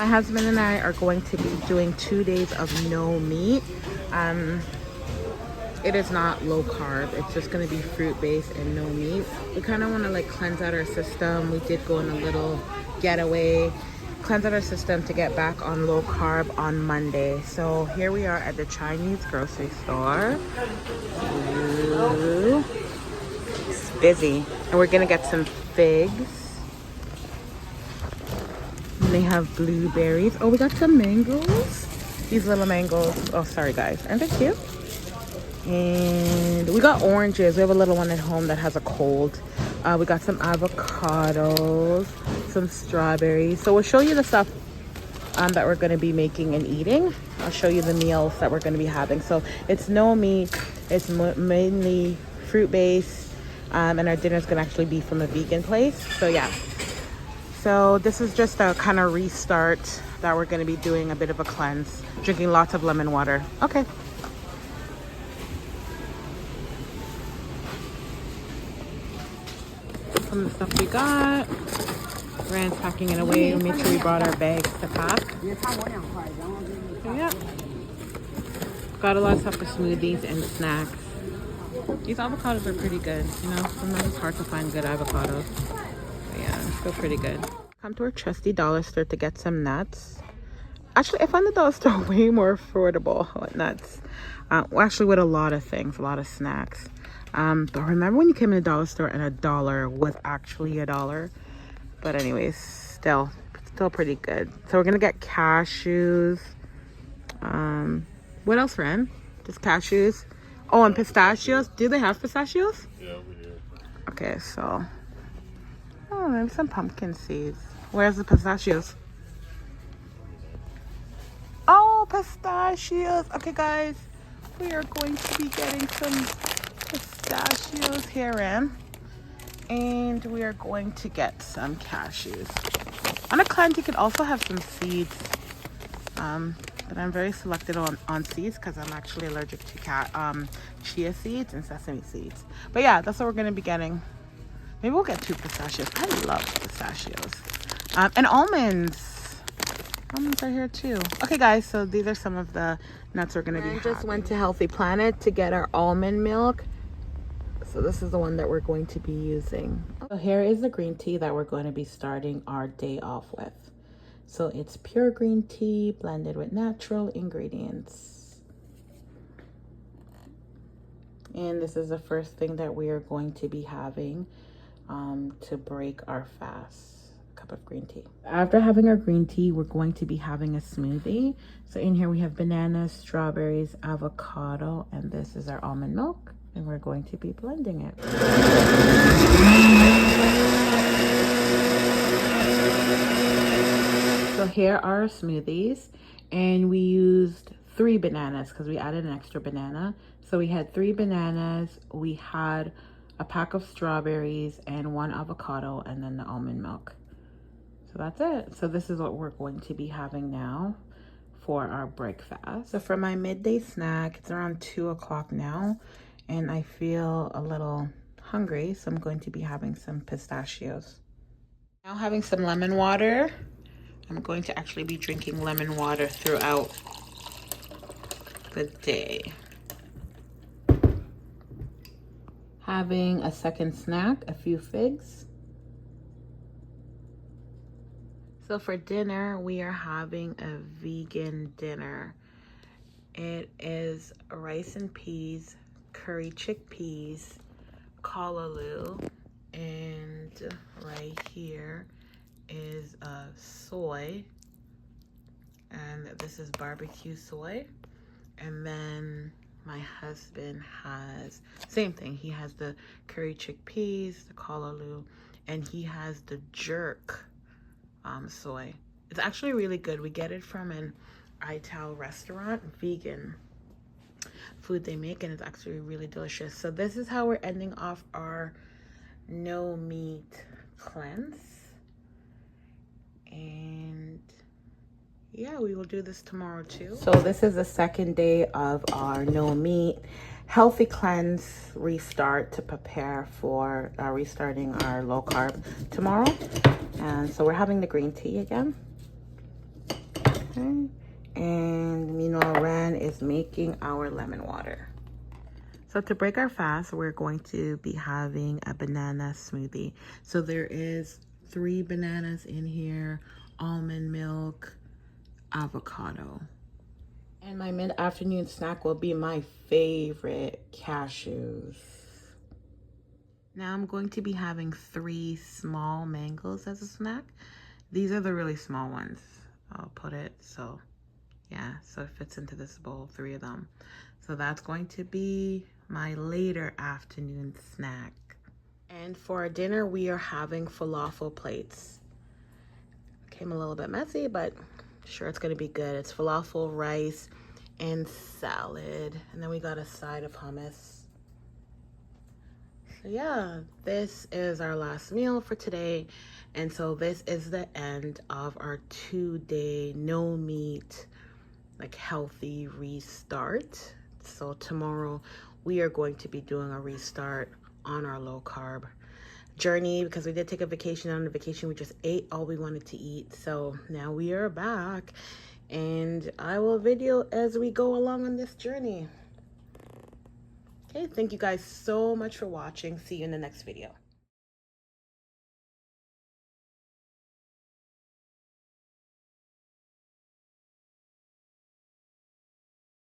husband and I are going to be doing 2 days of no meat. It is not low carb. It's just going to be fruit based and no meat. We kind of want to like cleanse out our system. We did go on a little getaway, cleanse out our system to get back on low carb on Monday. So here we are at the Chinese grocery store. Ooh, it's busy. And we're going to get some figs. And they have blueberries. Oh, we got some mangoes. These little mangoes. Oh, sorry guys. Aren't they cute? And we got oranges. We have a little one at home that has a cold. We got some avocados, some strawberries. So we'll show you the stuff that we're going to be making and eating. I'll show you the meals that we're going to be having. So it's no meat. It's mainly fruit based. And our dinner is going to actually be from a vegan place. So yeah. So this is just a kind of restart that we're going to be doing, a bit of a cleanse. Drinking lots of lemon water. Okay. Some of the stuff we got. Rand's packing it away. We made sure we brought our bags to pack. So yeah. Got a lot of stuff for smoothies and snacks. These avocados are pretty good. You know, sometimes it's hard to find good avocados. But yeah, still pretty good. Come to our trusty dollar store to get some nuts. Actually, I found the dollar store way more affordable with nuts. Well, actually with a lot of things, a lot of snacks. But remember when you came in the dollar store and $1 was actually $1? But anyways, still pretty good. So we're gonna get cashews. What else, Ren? Just cashews. Oh, and pistachios. Do they have pistachios? Yeah, we do. Okay, so oh, maybe some pumpkin seeds. Where's the pistachios? Oh, pistachios. Okay, guys, we are going to be getting some pistachios here in, and we are going to get some cashews. On a cleanse, you can also have some seeds, but I'm very selective on seeds because I'm actually allergic to chia seeds and sesame seeds. But yeah, that's what we're going to be getting. Maybe we'll get 2 pistachios. I love pistachios. And almonds. Almonds are here too. Okay guys, so these are some of the nuts we're going to be having. Just went to Healthy Planet to get our almond milk. So this is the one that we're going to be using. So here is the green tea that we're going to be starting our day off with. So it's pure green tea blended with natural ingredients. And this is the first thing that we are going to be having to break our fast. A cup of green tea. After having our green tea, we're going to be having a smoothie. So in here we have bananas, strawberries, avocado, and this is our almond milk. And we're going to be blending it. So here are our smoothies, and we used 3 bananas because we added an extra banana. So we had 3 bananas, we had a pack of strawberries and 1 avocado, and then the almond milk. So that's it. So this is what we're going to be having now for our breakfast. So for my midday snack, it's around 2 o'clock now, and I feel a little hungry, so I'm going to be having some pistachios. Now having some lemon water. I'm going to actually be drinking lemon water throughout the day. Having a second snack, a few figs. So for dinner, we are having a vegan dinner. It is rice and peas, curry chickpeas, callaloo, and right here is soy, and this is barbecue soy. And then my husband has same thing. He has the curry chickpeas, the callaloo, and he has the jerk soy. It's actually really good. We get it from an Ital restaurant, vegan food they make, and it's actually really delicious. So this is how we're ending off our no meat cleanse. And yeah, we will do this tomorrow too. So this is the second day of our no meat healthy cleanse restart to prepare for restarting our low carb tomorrow. And so we're having the green tea again. Okay. And meanwhile, Ran is making our lemon water. So to break our fast, we're going to be having a banana smoothie. So there is 3 bananas in here, almond milk, avocado. And my mid-afternoon snack will be my favorite, cashews. Now I'm going to be having 3 small mangoes as a snack. These are the really small ones. I'll put it so, yeah, so it fits into this bowl, 3 of them. So that's going to be my later afternoon snack. And for our dinner, we are having falafel plates. Came a little bit messy, but sure it's gonna be good. It's falafel, rice, and salad. And then we got a side of hummus. So yeah, this is our last meal for today. And so this is the end of our 2-day no meat, like healthy restart. So tomorrow we are going to be doing a restart on our low carb journey because we did take a vacation. On the vacation we just ate all we wanted to eat. So now we are back and I will video as we go along on this journey. Okay, thank you guys so much for watching. See you in the next video.